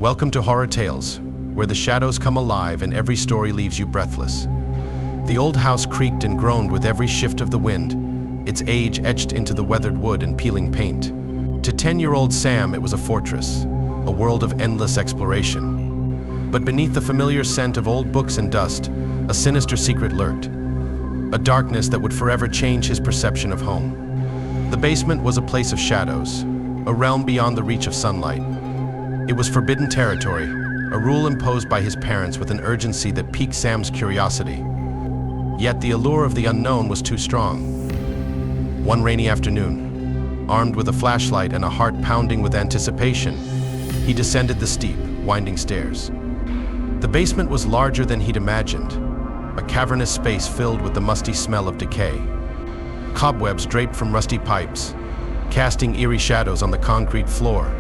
Welcome to Horror Tales, where the shadows come alive and every story leaves you breathless. The old house creaked and groaned with every shift of the wind, its age etched into the weathered wood and peeling paint. To 10-year-old Sam, it was a fortress, a world of endless exploration. But beneath the familiar scent of old books and dust, a sinister secret lurked, a darkness that would forever change his perception of home. The basement was a place of shadows, a realm beyond the reach of sunlight. It was forbidden territory, a rule imposed by his parents with an urgency that piqued Sam's curiosity. Yet the allure of the unknown was too strong. One rainy afternoon, armed with a flashlight and a heart pounding with anticipation, he descended the steep, winding stairs. The basement was larger than he'd imagined, a cavernous space filled with the musty smell of decay. Cobwebs draped from rusty pipes, casting eerie shadows on the concrete floor.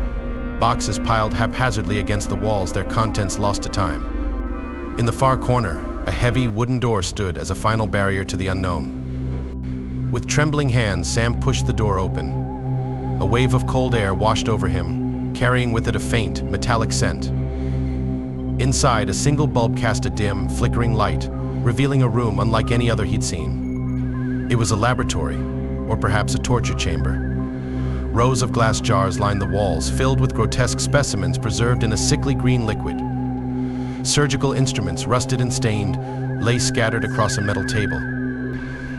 Boxes piled haphazardly against the walls, their contents lost to time. In the far corner, a heavy wooden door stood as a final barrier to the unknown. With trembling hands, Sam pushed the door open. A wave of cold air washed over him, carrying with it a faint, metallic scent. Inside, a single bulb cast a dim, flickering light, revealing a room unlike any other he'd seen. It was a laboratory, or perhaps a torture chamber. Rows of glass jars lined the walls, filled with grotesque specimens preserved in a sickly green liquid. Surgical instruments, rusted and stained, lay scattered across a metal table.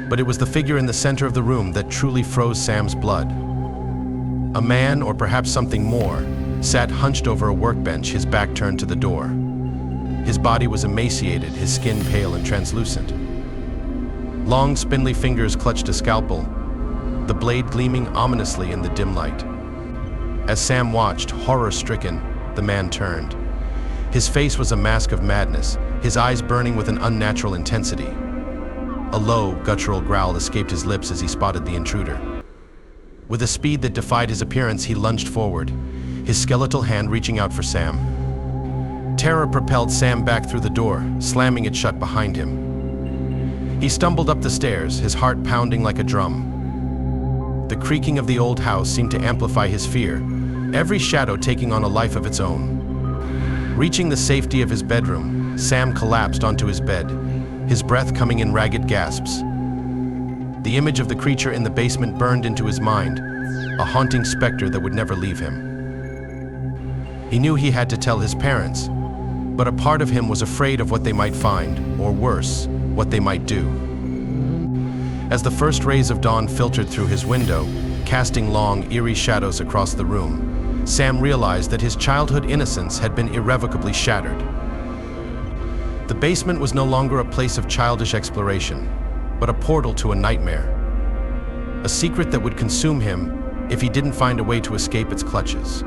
But it was the figure in the center of the room that truly froze Sam's blood. A man, or perhaps something more, sat hunched over a workbench, his back turned to the door. His body was emaciated, his skin pale and translucent. Long, spindly fingers clutched a scalpel, the blade gleaming ominously in the dim light. As Sam watched, horror-stricken, the man turned. His face was a mask of madness, his eyes burning with an unnatural intensity. A low, guttural growl escaped his lips as he spotted the intruder. With a speed that defied his appearance, he lunged forward, his skeletal hand reaching out for Sam. Terror propelled Sam back through the door, slamming it shut behind him. He stumbled up the stairs, his heart pounding like a drum. The creaking of the old house seemed to amplify his fear, every shadow taking on a life of its own. Reaching the safety of his bedroom, Sam collapsed onto his bed, his breath coming in ragged gasps. The image of the creature in the basement burned into his mind, a haunting specter that would never leave him. He knew he had to tell his parents, but a part of him was afraid of what they might find, or worse, what they might do. As the first rays of dawn filtered through his window, casting long, eerie shadows across the room, Sam realized that his childhood innocence had been irrevocably shattered. The basement was no longer a place of childish exploration, but a portal to a nightmare. A secret that would consume him if he didn't find a way to escape its clutches.